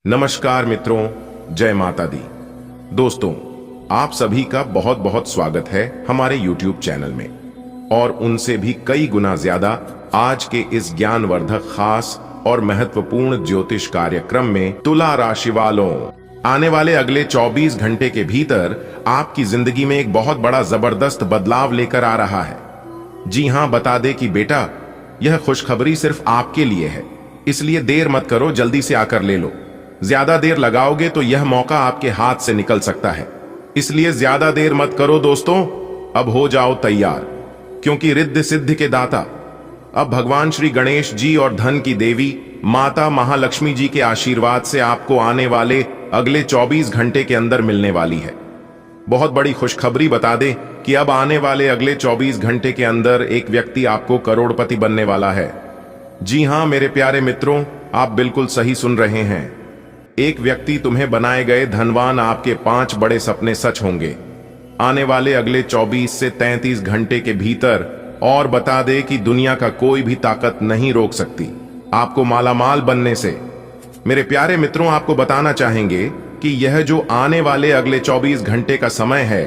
नमस्कार मित्रों, जय माता दी। दोस्तों, आप सभी का बहुत बहुत स्वागत है हमारे YouTube चैनल में और उनसे भी कई गुना ज्यादा आज के इस ज्ञानवर्धक खास और महत्वपूर्ण ज्योतिष कार्यक्रम में। तुला राशि वालों, आने वाले अगले 24 घंटे के भीतर आपकी जिंदगी में एक बहुत बड़ा जबरदस्त बदलाव लेकर आ रहा है। जी हां, बता दे कि बेटा, यह खुशखबरी सिर्फ आपके लिए है, इसलिए देर मत करो, जल्दी से आकर ले लो। ज्यादा देर लगाओगे तो यह मौका आपके हाथ से निकल सकता है, इसलिए ज्यादा देर मत करो दोस्तों। अब हो जाओ तैयार, क्योंकि रिद्धि सिद्धि के दाता अब भगवान श्री गणेश जी और धन की देवी माता महालक्ष्मी जी के आशीर्वाद से आपको आने वाले अगले 24 घंटे के अंदर मिलने वाली है। बहुत बड़ी खुशखबरी बता दे कि अब आने वाले अगले 24 घंटे के अंदर एक व्यक्ति आपको करोड़पति बनने वाला है। जी हां मेरे प्यारे मित्रों, आप बिल्कुल सही सुन रहे हैं। एक व्यक्ति तुम्हें बनाए गए धनवान, आपके 5 बड़े सपने सच होंगे आने वाले अगले 24 से 33 घंटे के भीतर। और बता दे कि दुनिया का कोई भी ताकत नहीं रोक सकती आपको मालामाल बनने से। मेरे प्यारे मित्रों, आपको बताना चाहेंगे कि यह जो आने वाले अगले 24 घंटे का समय है,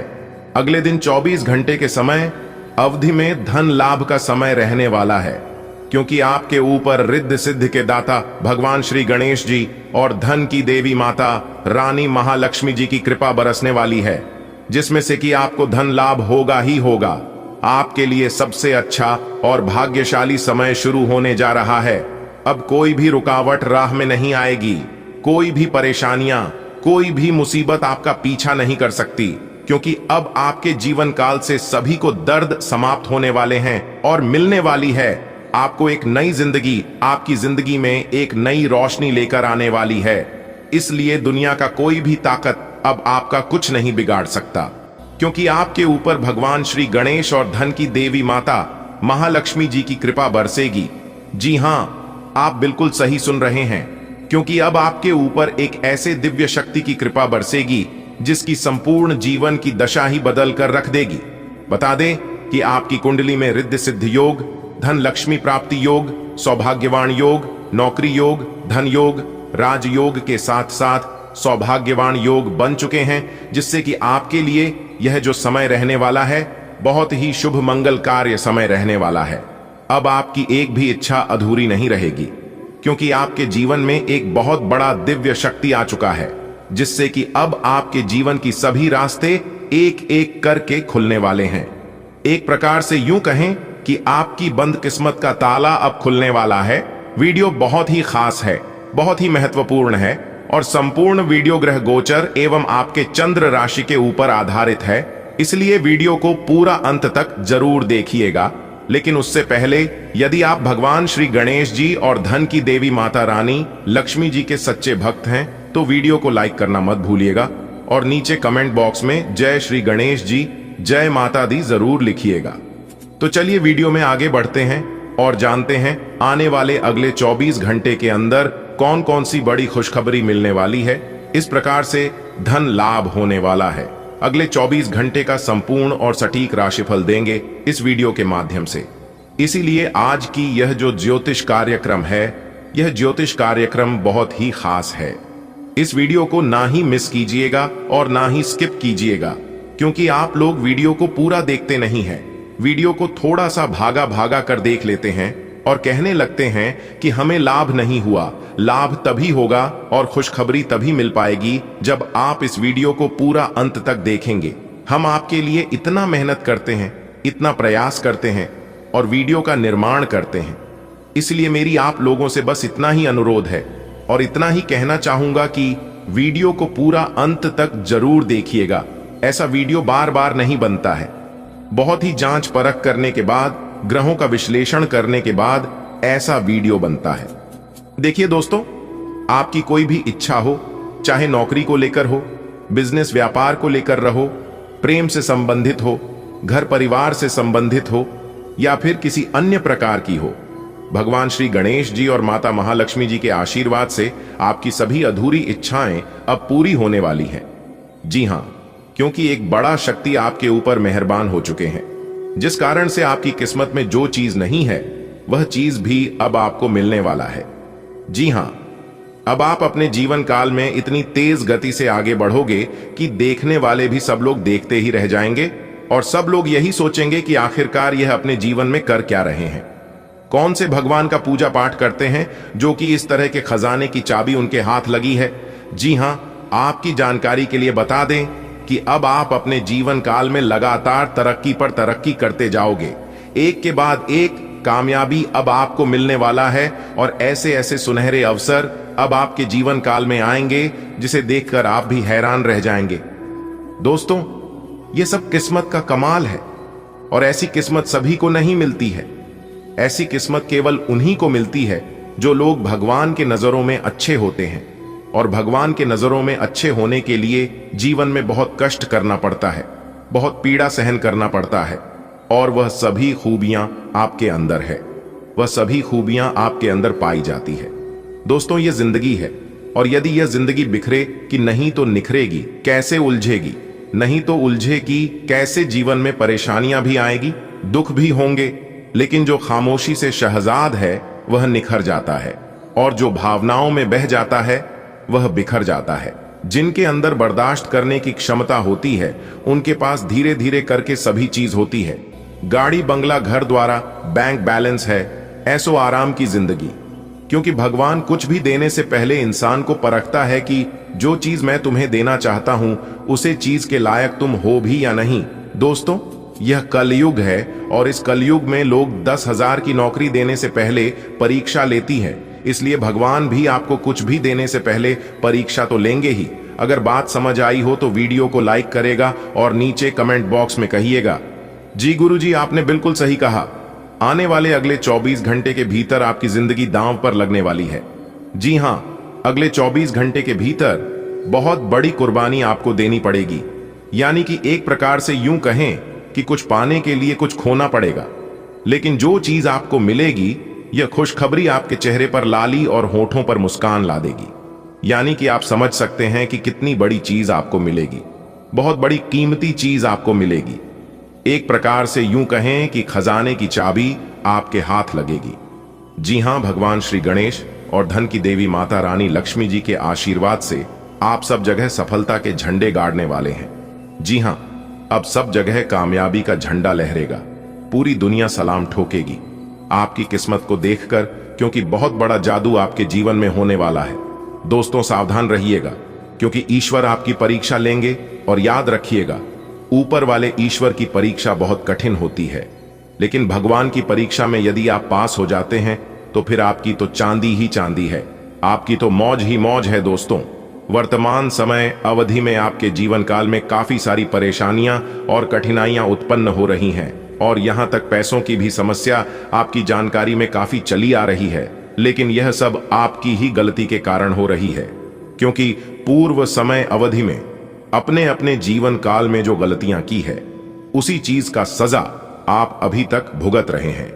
अगले दिन 24 घंटे के समय अवधि में धन लाभ का समय रहने वाला है, क्योंकि आपके ऊपर रिद्धि सिद्धि के दाता भगवान श्री गणेश जी और धन की देवी माता रानी महालक्ष्मी जी की कृपा बरसने वाली है, जिसमें से कि आपको धन लाभ होगा ही होगा। आपके लिए सबसे अच्छा और भाग्यशाली समय शुरू होने जा रहा है। अब कोई भी रुकावट राह में नहीं आएगी, कोई भी परेशानियां, कोई भी मुसीबत आपका पीछा नहीं कर सकती, क्योंकि अब आपके जीवन काल से सभी को दर्द समाप्त होने वाले हैं और मिलने वाली है आपको एक नई जिंदगी। आपकी जिंदगी में एक नई रोशनी लेकर आने वाली है, इसलिए दुनिया का कोई भी ताकत अब आपका कुछ नहीं बिगाड़ सकता, क्योंकि आपके ऊपर भगवान श्री गणेश और धन की देवी माता महालक्ष्मी जी की कृपा बरसेगी। जी हां, आप बिल्कुल सही सुन रहे हैं, क्योंकि अब आपके ऊपर एक ऐसे दिव्य शक्ति की कृपा बरसेगी जिसकी संपूर्ण जीवन की दशा ही बदल कर रख देगी। बता दें कि आपकी कुंडली में रिद्धि सिद्धि योग, धन लक्ष्मी प्राप्ति योग, सौभाग्यवान योग, नौकरी योग, धन योग, राजयोग के साथ साथ सौभाग्यवान योग बन चुके हैं, जिससे कि आपके लिए यह जो समय रहने वाला है बहुत ही शुभ मंगल कार्य समय रहने वाला है। अब आपकी एक भी इच्छा अधूरी नहीं रहेगी, क्योंकि आपके जीवन में एक बहुत बड़ा दिव्य शक्ति आ चुका है, जिससे कि अब आपके जीवन की सभी रास्ते एक एक करके खुलने वाले हैं। एक प्रकार से यूं कहें कि आपकी बंद किस्मत का ताला अब खुलने वाला है। वीडियो बहुत ही खास है, बहुत ही महत्वपूर्ण है और संपूर्ण वीडियो ग्रह गोचर एवं आपके चंद्र राशि के ऊपर आधारित है, इसलिए वीडियो को पूरा अंत तक जरूर देखिएगा। लेकिन उससे पहले यदि आप भगवान श्री गणेश जी और धन की देवी माता रानी लक्ष्मी जी के सच्चे भक्त हैं तो वीडियो को लाइक करना मत भूलिएगा और नीचे कमेंट बॉक्स में जय श्री गणेश जी, जय माता दी जरूर लिखिएगा। तो चलिए वीडियो में आगे बढ़ते हैं और जानते हैं आने वाले अगले 24 घंटे के अंदर कौन कौन सी बड़ी खुशखबरी मिलने वाली है। इस प्रकार से धन लाभ होने वाला है। अगले 24 घंटे का संपूर्ण और सटीक राशिफल देंगे इस वीडियो के माध्यम से। इसीलिए आज की यह जो ज्योतिष कार्यक्रम है, यह ज्योतिष कार्यक्रम बहुत ही खास है। इस वीडियो को ना ही मिस कीजिएगा और ना ही स्किप कीजिएगा, क्योंकि आप लोग वीडियो को पूरा देखते नहीं हैं। वीडियो को थोड़ा सा भागा भागा कर देख लेते हैं और कहने लगते हैं कि हमें लाभ नहीं हुआ। लाभ तभी होगा और खुशखबरी तभी मिल पाएगी जब आप इस वीडियो को पूरा अंत तक देखेंगे। हम आपके लिए इतना मेहनत करते हैं, इतना प्रयास करते हैं और वीडियो का निर्माण करते हैं, इसलिए मेरी आप लोगों से बस इतना ही अनुरोध है और इतना ही कहना चाहूंगा कि वीडियो को पूरा अंत तक जरूर देखिएगा। ऐसा वीडियो बार बार नहीं बनता है। बहुत ही जांच परख करने के बाद, ग्रहों का विश्लेषण करने के बाद ऐसा वीडियो बनता है। देखिए दोस्तों, आपकी कोई भी इच्छा हो, चाहे नौकरी को लेकर हो, बिजनेस व्यापार को लेकर रहो, प्रेम से संबंधित हो, घर परिवार से संबंधित हो या फिर किसी अन्य प्रकार की हो, भगवान श्री गणेश जी और माता महालक्ष्मी जी के आशीर्वाद से आपकी सभी अधूरी इच्छाएं अब पूरी होने वाली हैं। जी हां, क्योंकि एक बड़ा शक्ति आपके ऊपर मेहरबान हो चुके हैं, जिस कारण से आपकी किस्मत में जो चीज नहीं है वह चीज भी अब आपको मिलने वाला है। जी हां, अब आप अपने जीवन काल में इतनी तेज गति से आगे बढ़ोगे कि देखने वाले भी सब लोग देखते ही रह जाएंगे और सब लोग यही सोचेंगे कि आखिरकार यह अपने जीवन में कर क्या रहे हैं। कौन से भगवान का पूजा पाठ करते हैं जो कि इस तरह के खजाने की चाबी उनके हाथ लगी है। जी हां, आपकी जानकारी के लिए बता दें कि अब आप अपने जीवन काल में लगातार तरक्की पर तरक्की करते जाओगे। एक के बाद एक कामयाबी अब आपको मिलने वाला है और ऐसे ऐसे सुनहरे अवसर अब आपके जीवन काल में आएंगे जिसे देखकर आप भी हैरान रह जाएंगे। दोस्तों, यह सब किस्मत का कमाल है और ऐसी किस्मत सभी को नहीं मिलती है। ऐसी किस्मत केवल उन्हीं को मिलती है जो लोग भगवान के नजरों में अच्छे होते हैं और भगवान के नजरों में अच्छे होने के लिए जीवन में बहुत कष्ट करना पड़ता है, बहुत पीड़ा सहन करना पड़ता है और वह सभी खूबियां आपके अंदर है, वह सभी खूबियां आपके अंदर पाई जाती है। दोस्तों, यह जिंदगी है और यदि यह जिंदगी बिखरे कि नहीं तो निखरेगी, कैसे उलझेगी, नहीं तो उलझेगी कैसे, जीवन में परेशानियां भी आएगी, दुख भी होंगे, लेकिन जो खामोशी से शहजाद है वह निखर जाता है और जो भावनाओं में बह जाता है वह बिखर जाता है। जिनके अंदर बर्दाश्त करने की क्षमता होती है उनके पास धीरे धीरे करके सभी चीज होती है। गाड़ी, बंगला, घर द्वारा, बैंक बैलेंस है, ऐसो आराम की जिंदगी। क्योंकि भगवान कुछ भी देने से पहले इंसान को परखता है कि जो चीज मैं तुम्हें देना चाहता हूं उसे चीज के लायक तुम हो भी या नहीं। दोस्तों, यह कलयुग है और इस कलयुग में लोग 10,000 की नौकरी देने से पहले परीक्षा लेती है। इसलिए भगवान भी आपको कुछ भी देने से पहले परीक्षा तो लेंगे ही। अगर बात समझ आई हो तो वीडियो को लाइक करेगा और नीचे कमेंट बॉक्स में कहिएगा, जी गुरुजी आपने बिल्कुल सही कहा। आने वाले अगले 24 घंटे के भीतर आपकी जिंदगी दांव पर लगने वाली है। जी हां, अगले 24 घंटे के भीतर बहुत बड़ी कुर्बानी आपको देनी पड़ेगी। यानी कि एक प्रकार से यूं कहें कि कुछ पाने के लिए कुछ खोना पड़ेगा, लेकिन जो चीज आपको मिलेगी यह खुशखबरी आपके चेहरे पर लाली और होठों पर मुस्कान ला देगी। यानी कि आप समझ सकते हैं कि कितनी बड़ी चीज आपको मिलेगी, बहुत बड़ी कीमती चीज आपको मिलेगी। एक प्रकार से यूं कहें कि खजाने की चाबी आपके हाथ लगेगी। जी हां, भगवान श्री गणेश और धन की देवी माता रानी लक्ष्मी जी के आशीर्वाद से आप सब जगह सफलता के झंडे गाड़ने वाले हैं। जी हां, अब सब जगह कामयाबी का झंडा लहरेगा, पूरी दुनिया सलाम ठोकेगी आपकी किस्मत को देखकर, क्योंकि बहुत बड़ा जादू आपके जीवन में होने वाला है। दोस्तों, सावधान रहिएगा क्योंकि ईश्वर आपकी परीक्षा लेंगे और याद रखिएगा, ऊपर वाले ईश्वर की परीक्षा बहुत कठिन होती है, लेकिन भगवान की परीक्षा में यदि आप पास हो जाते हैं तो फिर आपकी तो चांदी ही चांदी है, आपकी तो मौज ही मौज है। दोस्तों, वर्तमान समय अवधि में आपके जीवन काल में काफी सारी परेशानियां और कठिनाइयां उत्पन्न हो रही हैं और यहां तक पैसों की भी समस्या आपकी जानकारी में काफी चली आ रही है, लेकिन यह सब आपकी ही गलती के कारण हो रही है, क्योंकि पूर्व समय अवधि में अपने अपने जीवन काल में जो गलतियां की है उसी चीज का सजा आप अभी तक भुगत रहे हैं।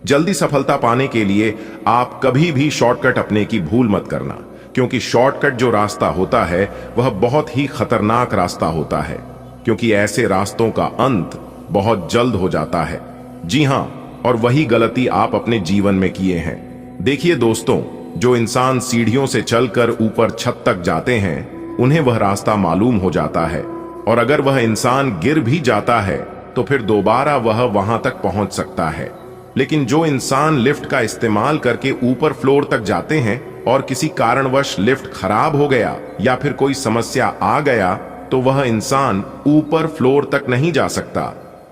जल्दी सफलता पाने के लिए आप कभी भी शॉर्टकट अपने की भूल मत करना, क्योंकि शॉर्टकट जो रास्ता होता है वह बहुत ही खतरनाक रास्ता होता है, क्योंकि ऐसे रास्तों का अंत बहुत जल्द हो जाता है। जी हां, और वही गलती आप अपने जीवन में किए हैं। देखिए दोस्तों, जो इंसान सीढ़ियों से चलकर ऊपर छत तक जाते हैं उन्हें वह रास्ता मालूम हो जाता है, और अगर वह इंसान गिर भी जाता है तो फिर दोबारा वह वहां तक पहुंच सकता है। लेकिन जो इंसान लिफ्ट का इस्तेमाल करके ऊपर फ्लोर तक जाते हैं और किसी कारणवश लिफ्ट खराब हो गया या फिर कोई समस्या आ गया तो वह इंसान ऊपर फ्लोर तक नहीं जा सकता,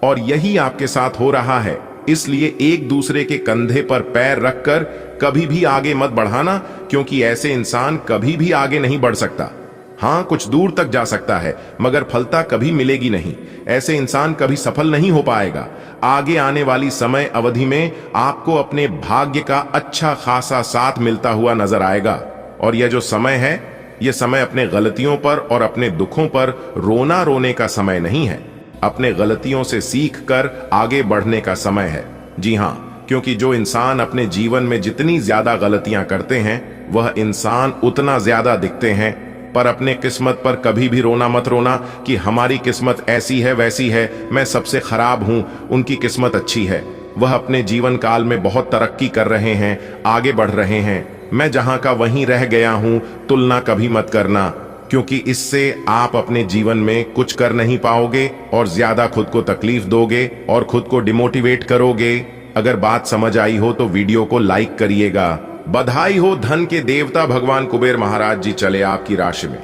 और यही आपके साथ हो रहा है। इसलिए एक दूसरे के कंधे पर पैर रखकर कभी भी आगे मत बढ़ाना, क्योंकि ऐसे इंसान कभी भी आगे नहीं बढ़ सकता। हां, कुछ दूर तक जा सकता है मगर फलता कभी मिलेगी नहीं। ऐसे इंसान कभी सफल नहीं हो पाएगा। आगे आने वाली समय अवधि में आपको अपने भाग्य का अच्छा खासा साथ मिलता हुआ नजर आएगा, और यह जो समय है यह समय अपने गलतियों पर और अपने दुखों पर रोना रोने का समय नहीं है, अपने गलतियों से सीख कर आगे बढ़ने का समय है। जी हां, क्योंकि जो इंसान अपने जीवन में जितनी ज्यादा गलतियां करते हैं वह इंसान उतना ज्यादा दिखते हैं। पर अपने किस्मत पर कभी भी रोना मत रोना कि हमारी किस्मत ऐसी है वैसी है, मैं सबसे खराब हूं, उनकी किस्मत अच्छी है, वह अपने जीवन काल में बहुत तरक्की कर रहे हैं, आगे बढ़ रहे हैं। मैं जहां का वहीं रह गया हूं, तुलना कभी मत करना, क्योंकि इससे आप अपने जीवन में कुछ कर नहीं पाओगे और ज्यादा खुद को तकलीफ दोगे और खुद को डिमोटिवेट करोगे। अगर बात समझ आई हो तो वीडियो को लाइक करिएगा। बधाई हो, धन के देवता भगवान कुबेर महाराज जी चले आपकी राशि में।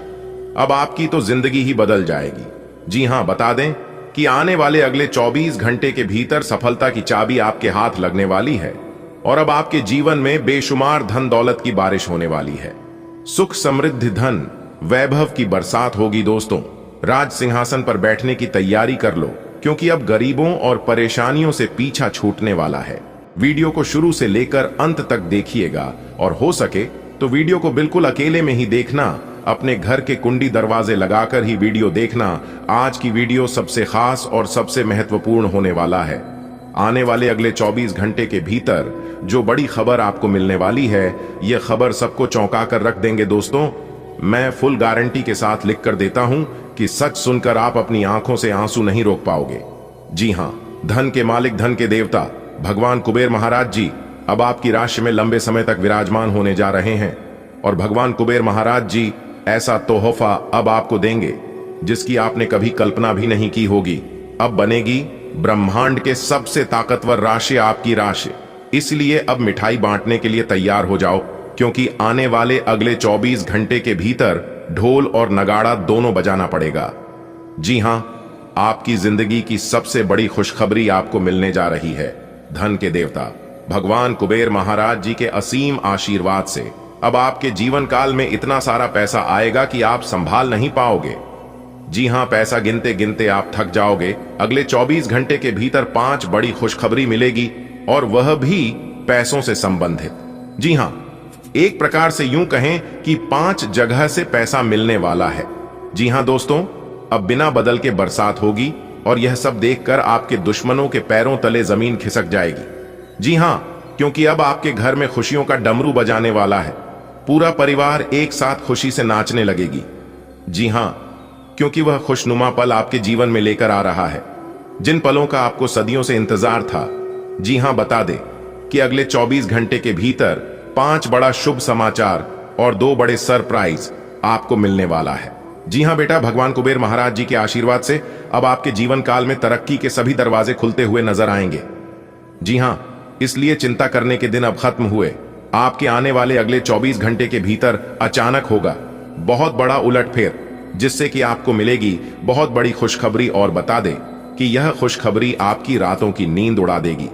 अब आपकी तो जिंदगी ही बदल जाएगी। जी हां, बता दें कि आने वाले अगले 24 घंटे के भीतर सफलता की चाबी आपके हाथ लगने वाली है और अब आपके जीवन में बेशुमार धन दौलत की बारिश होने वाली है। सुख, समृद्धि, धन, वैभव की बरसात होगी। दोस्तों, राज सिंहासन पर बैठने की तैयारी कर लो, क्योंकि अब गरीबों और परेशानियों से पीछा छूटने वाला है। वीडियो को शुरू से लेकर अंत तक देखिएगा और हो सके तो वीडियो को बिल्कुल अकेले में ही देखना। अपने घर के कुंडी दरवाजे लगाकर ही वीडियो देखना। आज की वीडियो सबसे खास और सबसे महत्वपूर्ण होने वाला है। आने वाले अगले 24 घंटे के भीतर जो बड़ी खबर आपको मिलने वाली है, यह खबर सबको चौंका कर रख देंगे। दोस्तों, मैं फुल गारंटी के साथ लिख कर देता हूं कि सच सुनकर आप अपनी आंखों से आंसू नहीं रोक पाओगे। जी हां, धन के मालिक, धन के देवता भगवान कुबेर महाराज जी अब आपकी राशि में लंबे समय तक विराजमान होने जा रहे हैं और भगवान कुबेर महाराज जी ऐसा तोहफा अब आपको देंगे जिसकी आपने कभी कल्पना भी नहीं की होगी। अब बनेगी ब्रह्मांड के सबसे ताकतवर राशि आपकी राशि। इसलिए अब मिठाई बांटने के लिए तैयार हो जाओ, क्योंकि आने वाले अगले 24 घंटे के भीतर ढोल और नगाड़ा दोनों बजाना पड़ेगा। जी हां, आपकी जिंदगी की सबसे बड़ी खुशखबरी आपको मिलने जा रही है। धन के देवता भगवान कुबेर महाराज जी के असीम आशीर्वाद से अब आपके जीवन काल में इतना सारा पैसा आएगा कि आप संभाल नहीं पाओगे। जी हां, पैसा गिनते गिनते आप थक जाओगे। अगले 24 घंटे के भीतर 5 बड़ी खुशखबरी मिलेगी और वह भी पैसों से संबंधित। जी हां, एक प्रकार से यूं कहें कि 5 जगह से पैसा मिलने वाला है। जी हां दोस्तों, अब बिना बदल के बरसात होगी और यह सब देखकर आपके दुश्मनों के पैरों तले जमीन खिसक जाएगी। जी हां, क्योंकि अब आपके घर में खुशियों का डमरू बजाने वाला है। पूरा परिवार एक साथ खुशी से नाचने लगेगी। जी हां, क्योंकि वह खुशनुमा पल आपके जीवन में लेकर आ रहा है, जिन पलों का आपको सदियों से इंतजार था। जी हां, बता दे कि अगले 24 घंटे के भीतर 5 बड़ा शुभ समाचार और 2 बड़े सरप्राइज आपको मिलने वाला है। जी हां बेटा, भगवान कुबेर महाराज जी के आशीर्वाद से अब आपके जीवन काल में तरक्की के सभी दरवाजे खुलते हुए नजर आएंगे। जी हां, इसलिए चिंता करने के दिन अब खत्म हुए। आपके आने वाले अगले 24 घंटे के भीतर अचानक होगा बहुत बड़ा उलटफेर, जिससे कि आपको मिलेगी बहुत बड़ी खुशखबरी और बता दे कि यह खुशखबरी आपकी रातों की नींद उड़ा देगी।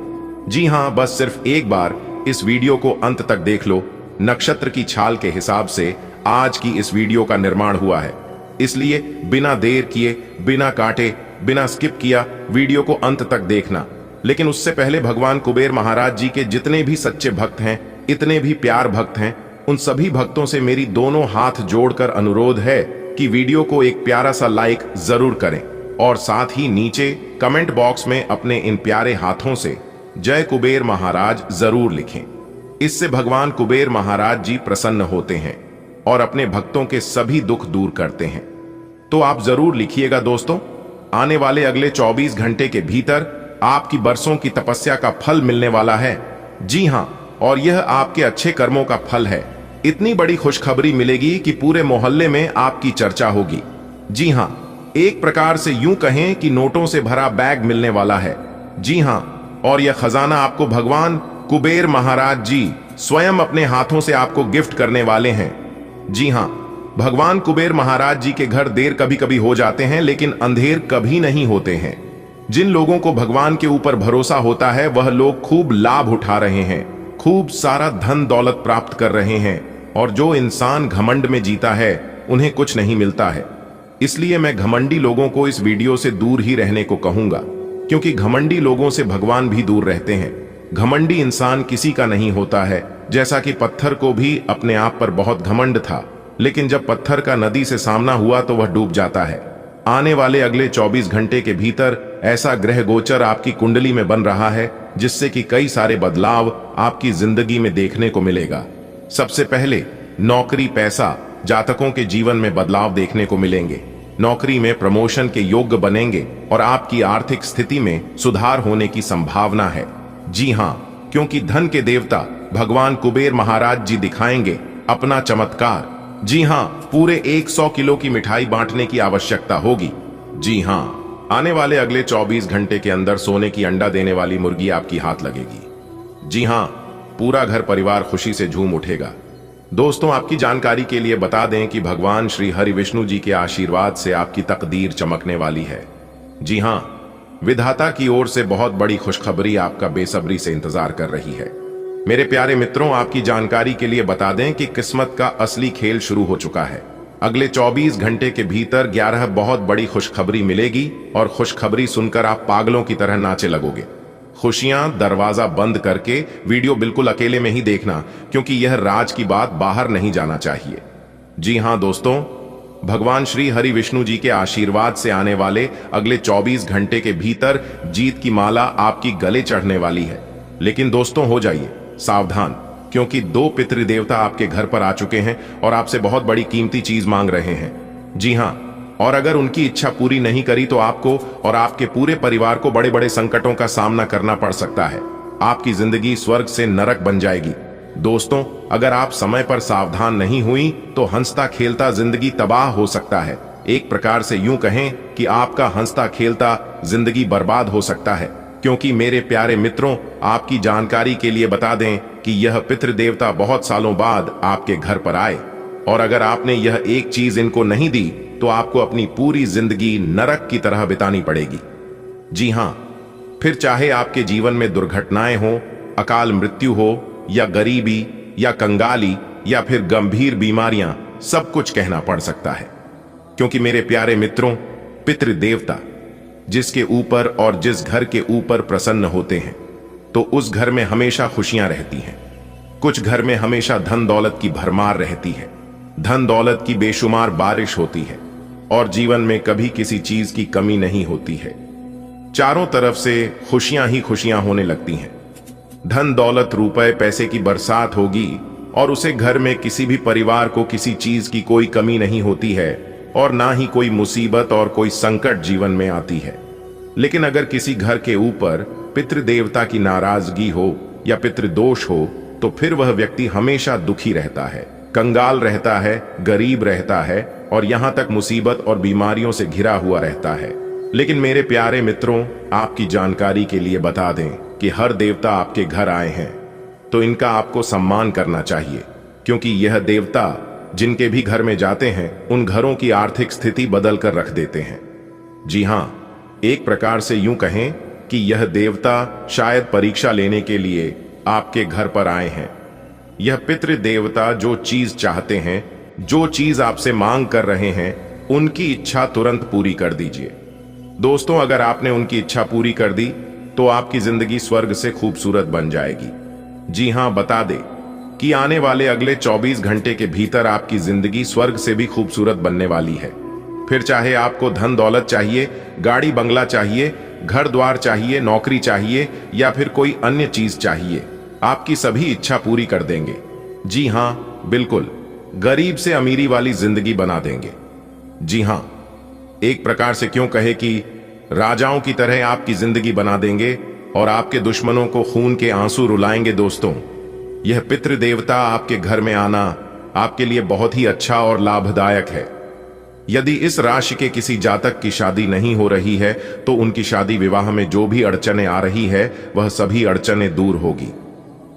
जी हां, बस सिर्फ एक बार इस वीडियो को अंत तक देख लो। नक्षत्र की छाल के हिसाब से आज की इस वीडियो का निर्माण हुआ है, इसलिए बिना देर किए, बिना काटे, बिना स्किप किया वीडियो को अंत तक देखना। लेकिन उससे पहले भगवान कुबेर महाराज जी के जितने भी सच्चे भक्त हैं, इतने भी प्यार भक्त हैं, उन सभी भक्तों से मेरी दोनों हाथ जोड़कर अनुरोध है कि वीडियो को एक प्यारा सा लाइक जरूर करें और साथ ही नीचे कमेंट बॉक्स में अपने इन प्यारे हाथों से जय कुबेर महाराज जरूर लिखें। इससे भगवान कुबेर महाराज जी प्रसन्न होते हैं और अपने भक्तों के सभी दुख दूर करते हैं। तो आप जरूर लिखिएगा दोस्तों। आने वाले अगले 24 घंटे के भीतर आपकी बरसों की तपस्या का फल मिलने वाला है। जी हां, और यह आपके अच्छे कर्मों का फल है। इतनी बड़ी खुशखबरी मिलेगी कि पूरे मोहल्ले में आपकी चर्चा होगी। जी हां, एक प्रकार से यूं कहें कि नोटों से भरा बैग मिलने वाला है। जी हां, और यह खजाना आपको भगवान कुबेर महाराज जी स्वयं अपने हाथों से आपको गिफ्ट करने वाले हैं। जी हां, भगवान कुबेर महाराज जी के घर देर कभी कभी हो जाते हैं, लेकिन अंधेर कभी नहीं होते हैं। जिन लोगों को भगवान के ऊपर भरोसा होता है, वह लोग खूब लाभ उठा रहे हैं, खूब सारा धन दौलत प्राप्त कर रहे हैं, और जो इंसान घमंड में जीता है उन्हें कुछ नहीं मिलता है। इसलिए मैं घमंडी लोगों को इस वीडियो से दूर ही रहने को कहूंगा, क्योंकि घमंडी लोगों से भगवान भी दूर रहते हैं। घमंडी इंसान किसी का नहीं होता है। जैसा कि पत्थर को भी अपने आप पर बहुत घमंड था, लेकिन जब पत्थर का नदी से सामना हुआ तो वह डूब जाता है। आने वाले अगले 24 घंटे के भीतर ऐसा ग्रह गोचर आपकी कुंडली में बन रहा है, जिससे कि कई सारे बदलाव आपकी जिंदगी में देखने को मिलेगा। सबसे पहले नौकरी, पैसा, जातकों के जीवन में बदलाव देखने को मिलेंगे। नौकरी में प्रमोशन के योग्य बनेंगे और आपकी आर्थिक स्थिति में सुधार होने की संभावना है। जी हां, क्योंकि धन के देवता भगवान कुबेर महाराज जी दिखाएंगे अपना चमत्कार। जी हां, पूरे 100 किलो की मिठाई बांटने की आवश्यकता होगी। जी हां, आने वाले अगले 24 घंटे के अंदर सोने की अंडा देने वाली मुर्गी आपकी हाथ लगेगी। जी हां, पूरा घर परिवार खुशी से झूम उठेगा। दोस्तों, आपकी जानकारी के लिए बता दें कि भगवान श्री हरि विष्णु जी के आशीर्वाद से आपकी तकदीर चमकने वाली है। जी हां, विधाता की ओर से बहुत बड़ी खुशखबरी आपका बेसब्री से इंतजार कर रही है। मेरे प्यारे मित्रों, आपकी जानकारी के लिए बता दें कि किस्मत का असली खेल शुरू हो चुका है। अगले 24 घंटे के भीतर 11 बहुत बड़ी खुशखबरी मिलेगी और खुशखबरी सुनकर आप पागलों की तरह नाचे लगोगे। खुशियां दरवाजा बंद करके वीडियो बिल्कुल अकेले में ही देखना, क्योंकि यह राज की बात बाहर नहीं जाना चाहिए। जी हां दोस्तों, भगवान श्री हरि विष्णु जी के आशीर्वाद से आने वाले अगले 24 घंटे के भीतर जीत की माला आपकी गले चढ़ने वाली है। लेकिन दोस्तों, हो जाइए सावधान, क्योंकि 2 पितृदेवता आपके घर पर आ चुके हैं और आपसे बहुत बड़ी कीमती चीज मांग रहे हैं। जी हां, और अगर उनकी इच्छा पूरी नहीं करी तो आपको और आपके पूरे परिवार को बड़े बड़े संकटों का सामना करना पड़ सकता है। आपकी जिंदगी स्वर्ग से नरक बन जाएगी। दोस्तों, अगर आप समय पर सावधान नहीं हुई तो हंसता खेलता जिंदगी तबाह हो सकता है। एक प्रकार से यूं कहें कि आपका हंसता खेलता जिंदगी बर्बाद हो सकता है। क्योंकि मेरे प्यारे मित्रों, आपकी जानकारी के लिए बता दें कि यह पितृदेवता बहुत सालों बाद आपके घर पर आए, और अगर आपने यह एक चीज इनको नहीं दी तो आपको अपनी पूरी जिंदगी नरक की तरह बितानी पड़ेगी। जी हां, फिर चाहे आपके जीवन में दुर्घटनाएं हो, अकाल मृत्यु हो, या गरीबी, या कंगाली, या फिर गंभीर बीमारियां, सब कुछ कहना पड़ सकता है। क्योंकि मेरे प्यारे मित्रों, पितृदेवता जिसके ऊपर और जिस घर के ऊपर प्रसन्न होते हैं तो उस घर में हमेशा खुशियां रहती हैं। कुछ घर में हमेशा धन दौलत की भरमार रहती है, धन दौलत की बेशुमार बारिश होती है और जीवन में कभी किसी चीज की कमी नहीं होती है। चारों तरफ से खुशियां ही खुशियां होने लगती हैं। धन दौलत रुपए पैसे की बरसात होगी और उसे घर में किसी भी परिवार को किसी चीज की कोई कमी नहीं होती है और ना ही कोई मुसीबत और कोई संकट जीवन में आती है। लेकिन अगर किसी घर के ऊपर पितृदेवता की नाराजगी हो या पितृदोष हो तो फिर वह व्यक्ति हमेशा दुखी रहता है, कंगाल रहता है, गरीब रहता है और यहां तक मुसीबत और बीमारियों से घिरा हुआ रहता है। लेकिन मेरे प्यारे मित्रों, आपकी जानकारी के लिए बता दें कि हर देवता आपके घर आए हैं तो इनका आपको सम्मान करना चाहिए, क्योंकि यह देवता जिनके भी घर में जाते हैं उन घरों की आर्थिक स्थिति बदल कर रख देते हैं। जी हां, एक प्रकार से यूं कहें कि यह देवता शायद परीक्षा लेने के लिए आपके घर पर आए हैं। यह पितृ देवता जो चीज चाहते हैं, जो चीज आपसे मांग कर रहे हैं, उनकी इच्छा तुरंत पूरी कर दीजिए। दोस्तों, अगर आपने उनकी इच्छा पूरी कर दी तो आपकी जिंदगी स्वर्ग से खूबसूरत बन जाएगी। जी हां, बता दे कि आने वाले अगले 24 घंटे के भीतर आपकी जिंदगी स्वर्ग से भी खूबसूरत बनने वाली है। फिर चाहे आपको धन दौलत चाहिए, गाड़ी बंगला चाहिए, घर द्वार चाहिए, नौकरी चाहिए या फिर कोई अन्य चीज चाहिए, आपकी सभी इच्छा पूरी कर देंगे। जी हां, बिल्कुल गरीब से अमीरी वाली जिंदगी बना देंगे। जी हां, एक प्रकार से क्यों कहे कि राजाओं की तरह आपकी जिंदगी बना देंगे और आपके दुश्मनों को खून के आंसू रुलाएंगे। दोस्तों, यह पितृदेवता आपके घर में आना आपके लिए बहुत ही अच्छा और लाभदायक है। यदि इस राशि के किसी जातक की शादी नहीं हो रही है तो उनकी शादी विवाह में जो भी अड़चनें आ रही है वह सभी अड़चनें दूर होगी।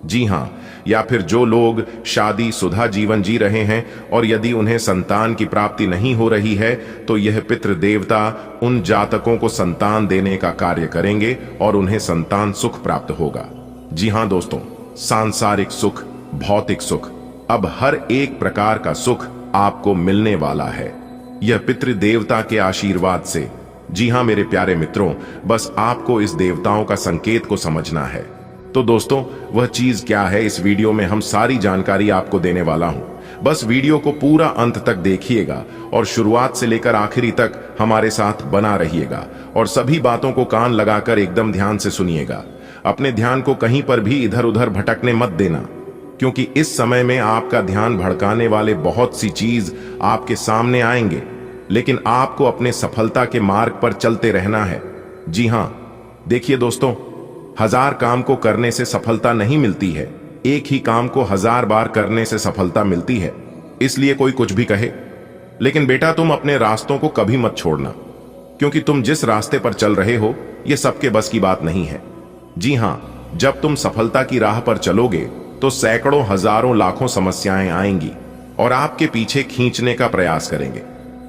जी हां, या फिर जो लोग शादी सुधा जीवन जी रहे हैं और यदि उन्हें संतान की प्राप्ति नहीं हो रही है तो यह पितृदेवता उन जातकों को संतान देने का कार्य करेंगे और उन्हें संतान सुख प्राप्त होगा। जी हां दोस्तों, सांसारिक सुख, भौतिक सुख, अब हर एक प्रकार का सुख आपको मिलने वाला है, यह पितृदेवता के आशीर्वाद से। जी हां मेरे प्यारे मित्रों, बस आपको इस देवताओं का संकेत को समझना है। तो दोस्तों, वह चीज क्या है, इस वीडियो में हम सारी जानकारी आपको देने वाला हूं। बस वीडियो को पूरा अंत तक देखिएगा और शुरुआत से लेकर आखिरी तक हमारे साथ बना रहिएगा और सभी बातों को कान लगाकर एकदम ध्यान से सुनिएगा। अपने ध्यान को कहीं पर भी इधर उधर भटकने मत देना, क्योंकि इस समय में आपका ध्यान भड़काने वाले बहुत सी चीज आपके सामने आएंगे, लेकिन आपको अपने सफलता के मार्ग पर चलते रहना है। जी हां, देखिए दोस्तों, 1000 काम को करने से सफलता नहीं मिलती है, एक ही काम को 1000 बार करने से सफलता मिलती है, इसलिए कोई कुछ भी कहे। लेकिन बेटा, तुम अपने रास्तों को कभी मत छोड़ना, क्योंकि तुम जिस रास्ते पर चल रहे हो यह सबके बस की बात नहीं है। जी हां, जब तुम सफलता की राह पर चलोगे तो सैकड़ों, हजारों, लाखों समस्याएं आएंगी और आपके पीछे खींचने का प्रयास करेंगे,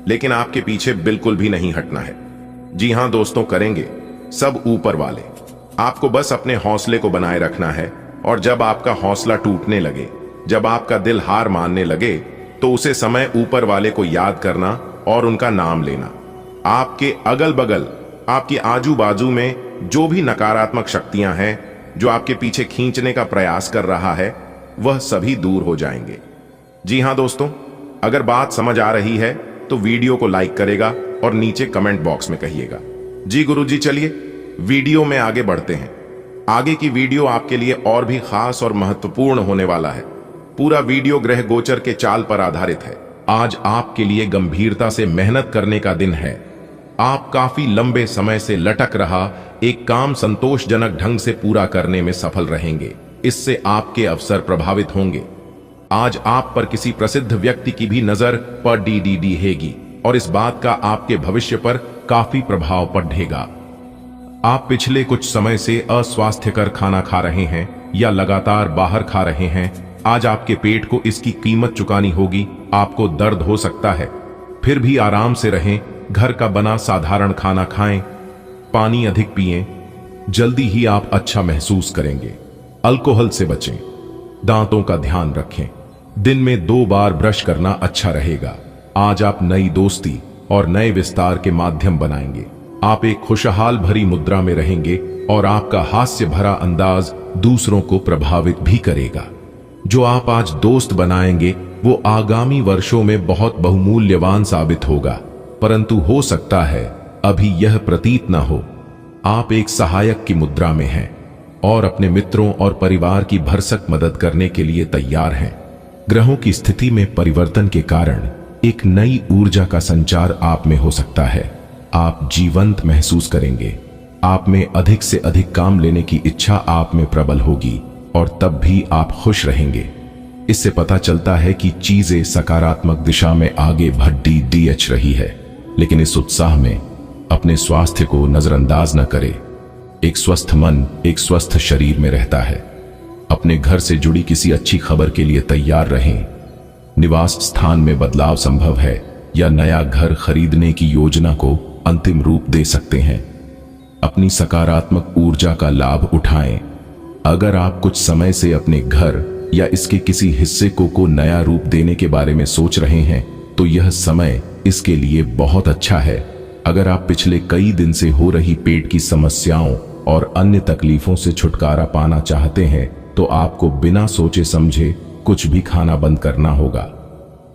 लेकिन आपके पीछे बिल्कुल भी नहीं हटना है। जी हां दोस्तों, करेंगे सब ऊपर वाले। आपको बस अपने हौसले को बनाए रखना है, और जब आपका हौसला टूटने लगे, जब आपका दिल हार मानने लगे, तो उसे समय ऊपर वाले को याद करना और उनका नाम लेना। आपके अगल बगल, आपके आजू बाजू में जो भी नकारात्मक शक्तियां हैं, जो आपके पीछे खींचने का प्रयास कर रहा है, वह सभी दूर हो जाएंगे। जी हां दोस्तों, अगर बात समझ आ रही है तो वीडियो को लाइक करेगा और नीचे कमेंट बॉक्स में कहिएगा। जी गुरुजी, चलिए वीडियो में आगे बढ़ते हैं। आगे की वीडियो आपके लिए और भी खास और महत्वपूर्ण होने वाला है। पूरा वीडियो ग्रह गोचर के चाल पर आधारित है। आज आपके लिए गंभीरता से मेहनत करने का दिन है। आप काफी लंबे समय से लटक रहा एक काम संतोषजनक ढंग से पूरा करने में सफल रहेंगे। इससे आपके अवसर प्रभावित होंगे। आज आप पर किसी प्रसिद्ध व्यक्ति की भी नजर पड़ेगी और इस बात का आपके भविष्य पर काफी प्रभाव पड़ेगा। आप पिछले कुछ समय से अस्वास्थ्यकर खाना खा रहे हैं या लगातार बाहर खा रहे हैं। आज आपके पेट को इसकी कीमत चुकानी होगी। आपको दर्द हो सकता है, फिर भी आराम से रहें। घर का बना साधारण खाना खाएं, पानी अधिक पिएं, जल्दी ही आप अच्छा महसूस करेंगे। अल्कोहल से बचें, दांतों का ध्यान रखें, दिन में 2 बार ब्रश करना अच्छा रहेगा। आज आप नई दोस्ती और नए विस्तार के माध्यम बनाएंगे। आप एक खुशहाल भरी मुद्रा में रहेंगे और आपका हास्य भरा अंदाज दूसरों को प्रभावित भी करेगा। जो आप आज दोस्त बनाएंगे वो आगामी वर्षों में बहुत बहुमूल्यवान साबित होगा, परंतु हो सकता है अभी यह प्रतीत न हो। आप एक सहायक की मुद्रा में हैं और अपने मित्रों और परिवार की भरसक मदद करने के लिए तैयार हैं। ग्रहों की स्थिति में परिवर्तन के कारण एक नई ऊर्जा का संचार आप में हो सकता है। आप जीवंत महसूस करेंगे। आप में अधिक से अधिक काम लेने की इच्छा आप में प्रबल होगी और तब भी आप खुश रहेंगे। इससे पता चलता है कि चीजें सकारात्मक दिशा में आगे बढ़ रही है। लेकिन इस उत्साह में अपने स्वास्थ्य को नजरअंदाज न करें। एक स्वस्थ मन एक स्वस्थ शरीर में रहता है। अपने घर से जुड़ी किसी अच्छी खबर के लिए तैयार रहें। निवास स्थान में बदलाव संभव है या नया घर खरीदने की योजना को अंतिम रूप दे सकते हैं। अपनी सकारात्मक ऊर्जा का लाभ उठाएं। अगर आप कुछ समय से अपने घर या इसके किसी हिस्से को नया रूप देने के बारे में सोच रहे हैं, तो यह समय इसके लिए बहुत अच्छा है। अगर आप पिछले कई दिन से हो रही पेट की समस्याओं और अन्य तकलीफों से छुटकारा पाना चाहते हैं, तो आपको बिना सोचे समझे कुछ भी खाना बंद करना होगा।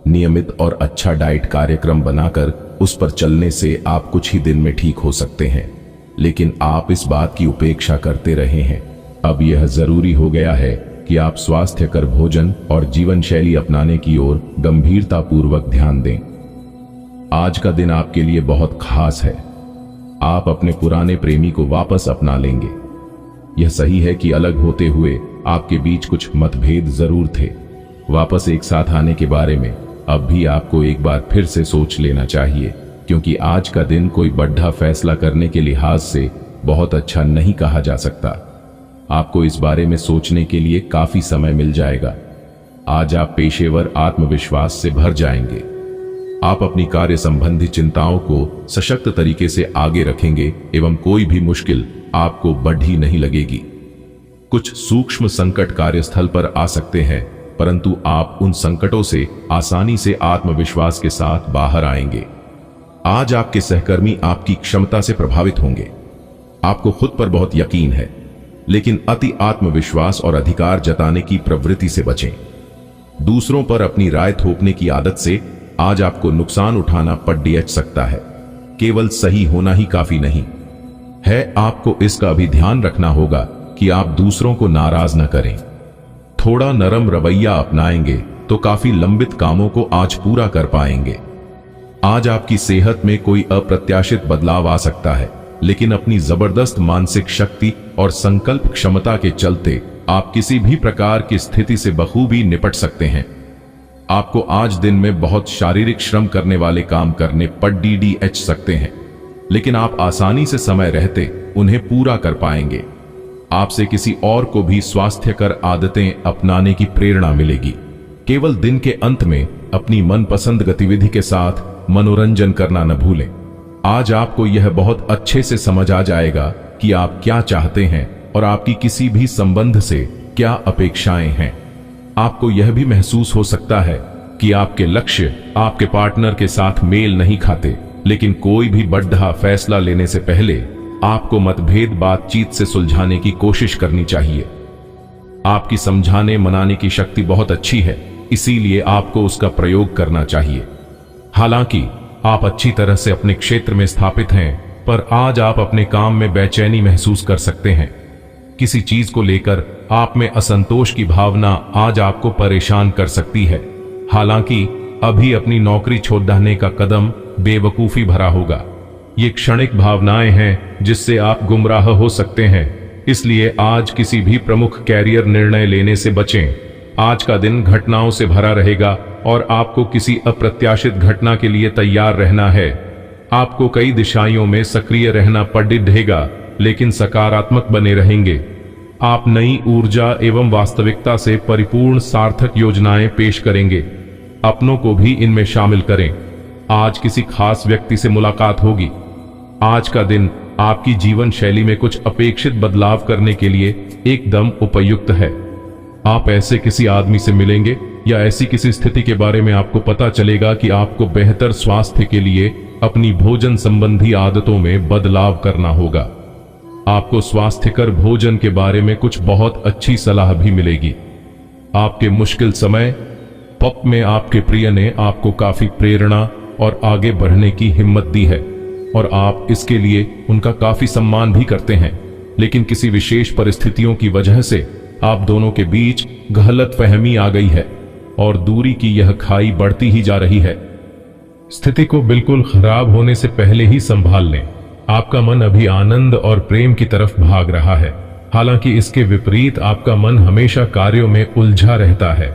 नियमित और अच्छा डाइट कार्यक्रम बनाकर उस पर चलने से आप कुछ ही दिन में ठीक हो सकते हैं। लेकिन आप इस बात की उपेक्षा करते रहे हैं। अब यह जरूरी हो गया है कि आप स्वास्थ्यकर भोजन और जीवन शैली अपनाने की ओर गंभीरतापूर्वक ध्यान दें। आज का दिन आपके लिए बहुत खास है। आप अपने पुराने प्रेमी को वापस अपना लेंगे। यह सही है कि अलग होते हुए आपके बीच कुछ मतभेद जरूर थे। वापस एक साथ आने के बारे में अब भी आपको एक बार फिर से सोच लेना चाहिए, क्योंकि आज का दिन कोई बड़ा फैसला करने के लिहाज से बहुत अच्छा नहीं कहा जा सकता। आपको इस बारे में सोचने के लिए काफी समय मिल जाएगा। आज आप पेशेवर आत्मविश्वास से भर जाएंगे। आप अपनी कार्य संबंधी चिंताओं को सशक्त तरीके से आगे रखेंगे एवं कोई भी मुश्किल आपको बढ़ी नहीं लगेगी। कुछ सूक्ष्म संकट कार्यस्थल पर आ सकते हैं, परंतु आप उन संकटों से आसानी से आत्मविश्वास के साथ बाहर आएंगे। आज आपके सहकर्मी आपकी क्षमता से प्रभावित होंगे। आपको खुद पर बहुत यकीन है, लेकिन अति आत्मविश्वास और अधिकार जताने की प्रवृत्ति से बचें। दूसरों पर अपनी राय थोपने की आदत से आज आपको नुकसान उठाना पड़ सकता है। केवल सही होना ही काफी नहीं है, आपको इसका भी ध्यान रखना होगा कि आप दूसरों को नाराज न करें। थोड़ा नरम रवैया अपनाएंगे तो काफी लंबित कामों को आज पूरा कर पाएंगे। आज आपकी सेहत में कोई अप्रत्याशित बदलाव आ सकता है, लेकिन अपनी जबरदस्त मानसिक शक्ति और संकल्प क्षमता के चलते आप किसी भी प्रकार की स्थिति से बखूबी निपट सकते हैं। आपको आज दिन में बहुत शारीरिक श्रम करने वाले काम करने पड़ DDH सकते हैं, लेकिन आप आसानी से समय रहते उन्हें पूरा कर पाएंगे। आपसे किसी और को भी स्वास्थ्यकर आदतें अपनाने की प्रेरणा मिलेगी। केवल दिन के अंत में अपनी मनपसंद गतिविधि के साथ मनोरंजन करना न भूलें। आज आपको यह बहुत अच्छे से समझ आ जाएगा कि आप क्या चाहते हैं और आपकी किसी भी संबंध से क्या अपेक्षाएं हैं। आपको यह भी महसूस हो सकता है कि आपके लक्ष्य आपके पार्टनर के साथ मेल नहीं खाते, लेकिन कोई भी बड़ा फैसला लेने से पहले आपको मतभेद बातचीत से सुलझाने की कोशिश करनी चाहिए। आपकी समझाने मनाने की शक्ति बहुत अच्छी है, इसीलिए आपको उसका प्रयोग करना चाहिए। हालांकि आप अच्छी तरह से अपने क्षेत्र में स्थापित हैं, पर आज आप अपने काम में बेचैनी महसूस कर सकते हैं। किसी चीज को लेकर आप में असंतोष की भावना आज आपको परेशान कर सकती है। हालांकि अभी अपनी नौकरी छोड़ने का कदम बेवकूफी भरा होगा। ये क्षणिक भावनाएं हैं जिससे आप गुमराह हो सकते हैं, इसलिए आज किसी भी प्रमुख कैरियर निर्णय लेने से बचें। आज का दिन घटनाओं से भरा रहेगा और आपको किसी अप्रत्याशित घटना के लिए तैयार रहना है। आपको कई दिशाओं में सक्रिय रहना पड़ेगा, लेकिन सकारात्मक बने रहेंगे। आप नई ऊर्जा एवं वास्तविकता से परिपूर्ण सार्थक योजनाएं पेश करेंगे। अपनों को भी इनमें शामिल करें। आज किसी खास व्यक्ति से मुलाकात होगी। आज का दिन आपकी जीवन शैली में कुछ अपेक्षित बदलाव करने के लिए एकदम उपयुक्त है। आप ऐसे किसी आदमी से मिलेंगे या ऐसी किसी स्थिति के बारे में आपको पता चलेगा कि आपको बेहतर स्वास्थ्य के लिए अपनी भोजन संबंधी आदतों में बदलाव करना होगा। आपको स्वास्थ्यकर भोजन के बारे में कुछ बहुत अच्छी सलाह भी मिलेगी। आपके मुश्किल समय पप में आपके प्रिय ने आपको काफी प्रेरणा और आगे बढ़ने की हिम्मत दी है और आप इसके लिए उनका काफी सम्मान भी करते हैं, लेकिन किसी विशेष परिस्थितियों की वजह से आप दोनों के बीच गलतफहमी आ गई है और दूरी की यह खाई बढ़ती ही जा रही है। स्थिति को बिल्कुल खराब होने से पहले ही संभाल लें। आपका मन अभी आनंद और प्रेम की तरफ भाग रहा है, हालांकि इसके विपरीत आपका मन हमेशा कार्यों में उलझा रहता है।